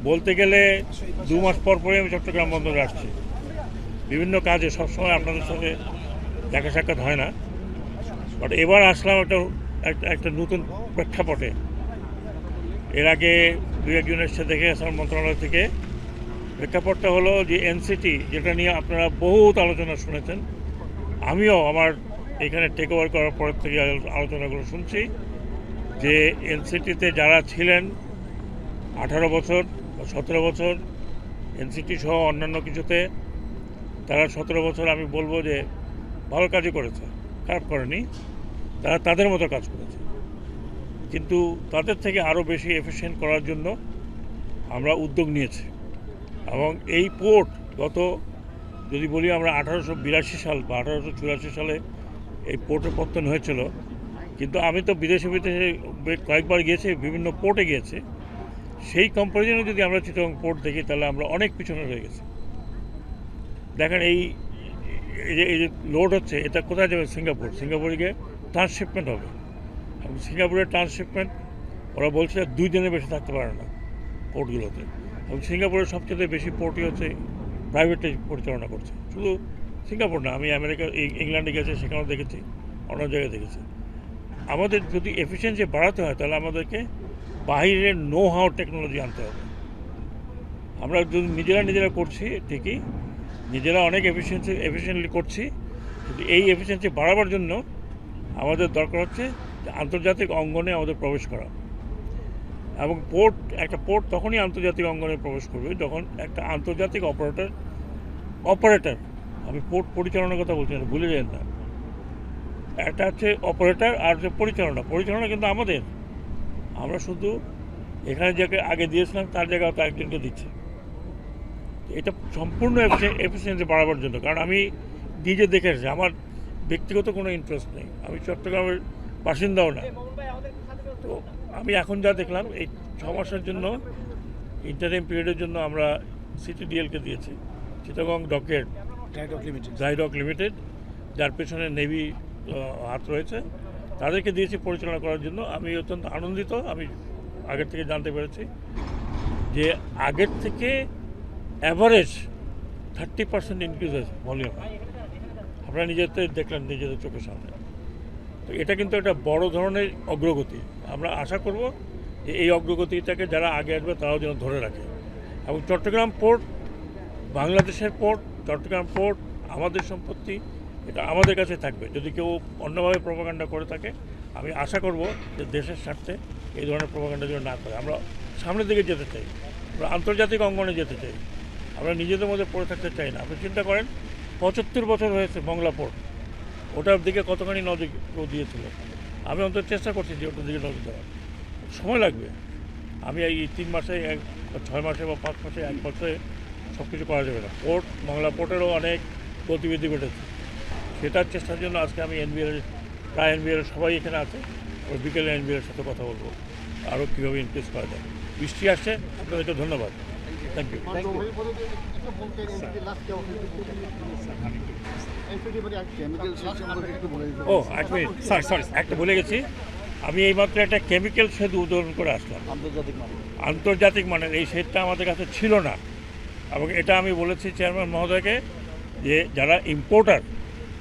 বলতে গেলে 2 মাস পর পরে আমি চট্টগ্রাম বন্দরে আসছি বিভিন্ন কাজে। সবসময় আপনাদের সাথে দেখা সাক্ষাৎ হয় না, বাট এবার আসলাম একটা নতুন প্রেক্ষাপটে। এর আগে 2-1 জন এসে দেখে গেছিলাম মন্ত্রণালয় থেকে। প্রেক্ষাপটটা হলো যে এনসিটি, যেটা নিয়ে আপনারা বহুত আলোচনা শুনেছেন, আমিও আমার এখানে টেক ওভার করার পর থেকে আলোচনাগুলো শুনছি যে এনসিটিতে যারা ছিলেন 18 বছর বা 17 বছর এনসিটি সহ অন্যান্য কিছুতে, তারা 17 বছর আমি বলবো যে ভালো কাজই করেছে, খারাপ করেনি। তারা তাদের মতো কাজ করেছে, কিন্তু তাদের থেকে আরও বেশি এফিশিয়েন্ট করার জন্য আমরা উদ্যোগ নিয়েছি। এবং এই পোর্ট যদি বলি আমরা 1882 সাল বা 1884 সালে এই পোর্টের পত্তন হয়েছিল, কিন্তু আমি তো বিদেশে কয়েকবার গিয়েছি, বিভিন্ন পোর্টে গিয়েছি। সেই কম্পারিজনে যদি আমরা চিটাগং পোর্ট দেখি তাহলে আমরা অনেক পিছনে রয়ে গেছি। দেখেন এই যে লোড হচ্ছে, এটা কোথায় যাবে? সিঙ্গাপুরে গিয়ে ট্রান্সশিপমেন্ট হবে। এবং সিঙ্গাপুরের ট্রান্সশিপমেন্ট ওরা বলছে 2 দিনের বেশি থাকতে পারে না পোর্টগুলোতে। এবং সিঙ্গাপুরের সবচেয়ে বেশি পোর্টই হচ্ছে প্রাইভেটে পরিচালনা করছে। শুধু সিঙ্গাপুর না, আমি ইংল্যান্ডে গেছি, সেখানেও দেখেছি, অন্য জায়গায় দেখেছি। আমাদের যদি এফিসিয়েন্সি বাড়াতে হয় তাহলে আমাদেরকে বাহিরের নো হাউ টেকনোলজি আনতে হবে। আমরা যদি নিজেরা করছি ঠিকই, নিজেরা অনেক এফিসিয়েন্টলি করছি, কিন্তু এই এফিসিয়েন্সি বাড়াবার জন্য আমাদের দরকার হচ্ছে যে আন্তর্জাতিক অঙ্গনে আমাদের প্রবেশ করা। এবং একটা পোর্ট তখনই আন্তর্জাতিক অঙ্গনে প্রবেশ করবে যখন একটা আন্তর্জাতিক অপারেটর, আমি পোর্ট পরিচালনার কথা বলছি না, ভুলে যান না। একটা হচ্ছে অপারেটর আর হচ্ছে পরিচালনা কিন্তু আমরা শুধু এখানে যাকে আগে দিয়েছিলাম তার জায়গায় তো একজনকে দিচ্ছি। এটা সম্পূর্ণ এফিসিয়েন্সি বাড়াবার জন্য। কারণ আমি নিজে দেখে এসেছি, আমার ব্যক্তিগত কোনো ইন্টারেস্ট নেই, আমি চট্টগ্রামের বাসিন্দাও না। তো আমি এখন যা দেখলাম, এই 6 মাসের জন্য ইন্টারিম পিরিয়ডের জন্য আমরা সিটিডিএলকে দিয়েছি, চিটাগং ড্রাই ডক লিমিটেড, যার পেছনে নেভি হাত রয়েছে, তাদেরকে দিয়েছি পরিচালনা করার জন্য। আমি অত্যন্ত আনন্দিত। আমি আগের থেকে জানতে পেরেছি যে আগের থেকে অ্যাভারেজ 30% ইনক্রিজ হয়েছে ভলিউম। আপনারা দেখলেন নিজেদের চোখের সামনে। তো এটা কিন্তু একটা বড় ধরনের অগ্রগতি। আমরা আশা করব যে এই অগ্রগতিটাকে যারা আগে আসবে তারাও যেন ধরে রাখে। এবং চট্টগ্রাম পোর্ট বাংলাদেশের পোর্ট, চট্টগ্রাম পোর্ট আমাদের সম্পত্তি, এটা আমাদের কাছে থাকবে। যদি কেউ অন্যভাবে প্রপাগান্ডা করে থাকে, আমি আশা করব যে দেশের স্বার্থে এই ধরনের প্রপাগান্ডা যেন না করে। আমরা সামনের দিকে যেতে চাই, আমরা আন্তর্জাতিক অঙ্গনে যেতে চাই, আমরা নিজেদের মধ্যে পড়ে থাকতে চাই না। আপনি চিন্তা করেন 75 বছর হয়েছে মংলা পোর্ট, ওটার দিকে কতখানি নজর কেউ দিয়েছিল। আমি অন্তত চেষ্টা করছি যে ওটার দিকে নজর দেওয়ার। সময় লাগবে। আমি এই 3 মাসে 6 মাসে বা 5 মাসে 1 বছরে সব কিছু করা যাবে না। মংলা পোর্টেরও অনেক গতিবিধি ঘটেছে, সেটার চেষ্টার জন্য আজকে আমি প্রায় এনবিআর সবাই এখানে আছে। ওই বিকেলে এনবিআর সাথে কথা বলবো আরও কীভাবে ইনক্রিজ করা যায়। বৃষ্টি আসছে, আপনাদেরকে ধন্যবাদ। Thank you. এক মিনিট, একটা বলে গেছি। আমি এইমাত্র একটা কেমিক্যাল সেতু উদ্বোধন করে আসলাম, আন্তর্জাতিক মানের। এই সেটটা আমাদের কাছে ছিল না, এবং এটা আমি বলেছি চেয়ারম্যান মহোদয়কে যে যারা ইম্পোর্টার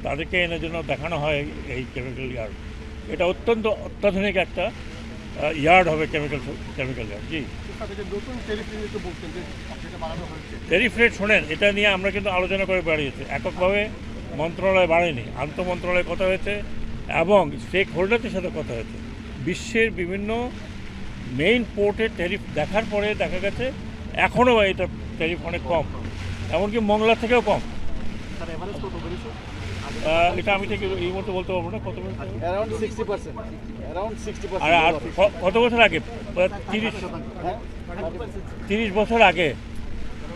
তাদেরকে এনে জন্য দেখানো হয় এই কেমিক্যাল ইয়ার্ড। এটা অত্যাধুনিক একটা ইয়ার্ড হবে, কেমিক্যাল ইয়ার্ড। জি, ট্যারিফ রেট শোনেন, এটা নিয়ে আমরা কিন্তু আলোচনা করে বাড়িয়েছি। এককভাবে মন্ত্রণালয় বাড়েনি, আন্তঃমন্ত্রণালয়ে কথা হয়েছে এবং স্টেক হোল্ডারদের সাথে কথা হয়েছে। বিশ্বের বিভিন্ন মেইন পোর্টের ট্যারিফ দেখার পরে দেখা গেছে এখনও এটা ট্যারিফ অনেক কম, এমনকি মংলা থেকেও কম। এটা আমি ঠিক এই মতো বলতে পারবো না কত, আর কত বছর আগে? 30 বছর আগে।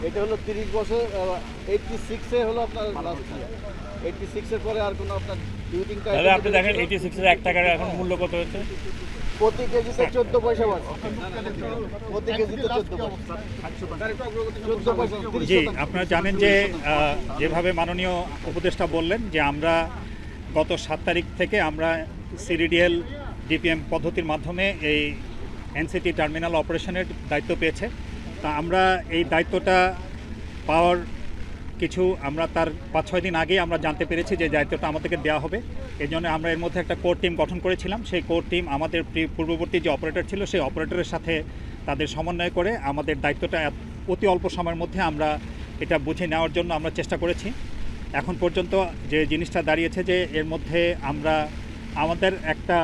এটা হলো 30 বছর। 86-এ হলো আপনার 86-এর পরে আর কোনো আপনার তাহলে আপনি দেখেন 86-এর 1 টাকার এখন মূল্য কত হয়েছে? প্রতি কেজিতে 14 পয়সা বাড়ছে। প্রতি কেজিতে 14 পয়সা। জি, আপনারা জানেন যে যেভাবে মাননীয় উপদেষ্টা বললেন যে আমরা গত 7 তারিখ থেকে আমরা সিডিডিএল ডিপিএম পদ্ধতির মাধ্যমে এই এনসিটি টার্মিনাল অপারেশনের দায়িত্ব পেয়েছে। তা আমরা এই দায়িত্বটা পাওয়ার আমরা তার 5-6 দিন আগেই আমরা জানতে পেরেছি যে দায়িত্বটা আমাদেরকে দেওয়া হবে। এই জন্য আমরা এর মধ্যে একটা কোর টিম গঠন করেছিলাম। সেই কোর টিম আমাদের পূর্ববর্তী যে অপারেটর ছিল সেই অপারেটরের সাথে তাদের সমন্বয় করে আমাদের দায়িত্বটা অতি অল্প সময়ের মধ্যে আমরা এটা বুঝে নেওয়ার জন্য আমরা চেষ্টা করেছি। এখন পর্যন্ত যে জিনিসটা দাঁড়িয়েছে যে এর মধ্যে আমাদের একটা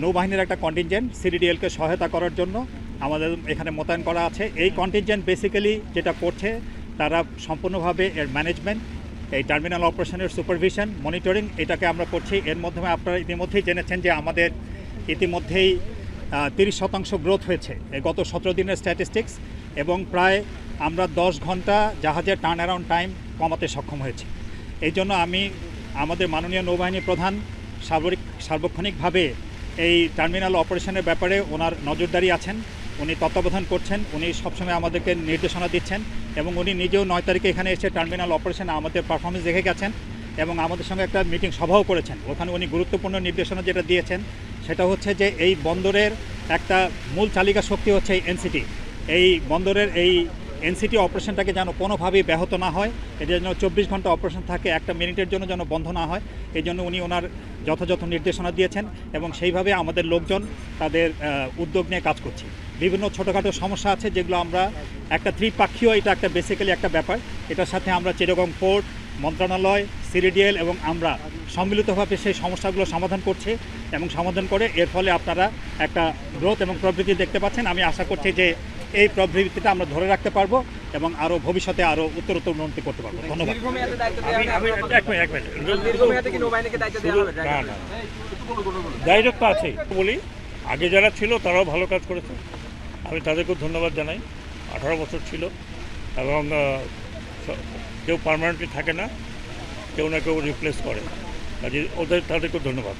নৌবাহিনীর একটা কন্টিনজেন্ট সিডিডিএলকে সহায়তা করার জন্য আমাদের এখানে মোতায়েন করা আছে। এই কন্টিনজেন্ট বেসিক্যালি যেটা করছে তারা সম্পূর্ণভাবে এর ম্যানেজমেন্ট, এই টার্মিনাল অপারেশনের সুপারভিশন, মনিটরিং এটাকে আমরা করছি। এর মাধ্যমে আপনারা ইতিমধ্যেই জেনেছেন যে আমাদের ইতিমধ্যেই 30% গ্রোথ হয়েছে এই গত 17 দিনের স্ট্যাটিস্টিক্স, এবং প্রায় আমরা 10 ঘন্টা জাহাজের টার্ন অ্যারাউন্ড টাইম কমাতে সক্ষম হয়েছি। এই জন্য আমি আমাদের মাননীয় নৌবাহিনী প্রধান সার্বক্ষণিকভাবে এই টার্মিনাল অপারেশনের ব্যাপারে ওনার নজরদারি আছেন, উনি তত্ত্বাবধান করছেন, উনি সবসময় আমাদেরকে নির্দেশনা দিচ্ছেন, এবং উনি নিজেও 9 তারিখে এখানে এসে টার্মিনাল অপারেশনে আমাদের পারফরমেন্স দেখে গেছেন এবং আমাদের সঙ্গে একটা মিটিং সভাও করেছেন। ওখানে উনি গুরুত্বপূর্ণ নির্দেশনা যেটা দিয়েছেন সেটা হচ্ছে যে এই বন্দরের একটা মূল চালিকা শক্তি হচ্ছে এই এনসিটি। এই বন্দরের এই এনসিটি অপারেশনটাকে যেন কোনোভাবেই ব্যাহত না হয়, এটা যেন 24 ঘন্টা অপারেশন থাকে, একটা মিনিটের জন্য যেন বন্ধ না হয়, এই জন্য উনি ওনার যথাযথ নির্দেশনা দিয়েছেন এবং সেইভাবে আমাদের লোকজন তাদের উদ্যোগ নিয়ে কাজ করছে। বিভিন্ন ছোটোখাটো সমস্যা আছে যেগুলো আমরা একটা ত্রিপাক্ষীয়, এটা একটা বেসিক্যালি একটা ব্যাপার, এটার সাথে আমরা চিটাগং পোর্ট, মন্ত্রণালয়, সিডিডিএল এবং আমরা সম্মিলিতভাবে সেই সমস্যাগুলো সমাধান করছি এবং সমাধান করে এর ফলে আপনারা একটা গ্রোথ এবং প্রবৃদ্ধি দেখতে পাচ্ছেন। আমি আশা করছি যে এই প্রবৃত্তিটা আমরা ধরে রাখতে পারবো এবং আরও ভবিষ্যতে আরও উত্তরোত্তর উন্নতি করতে পারবো। ধন্যবাদ। দায়িত্ব তো আছে বলি, আগে যারা ছিল তারাও ভালো কাজ করেছে, আমি তাদেরকেও ধন্যবাদ জানাই। 18 বছর ছিল এবং কেউ পার্মানেন্টলি থাকে না, কেউ না কেউ রিপ্লেস করে, কাজে তাদেরকেও ধন্যবাদ।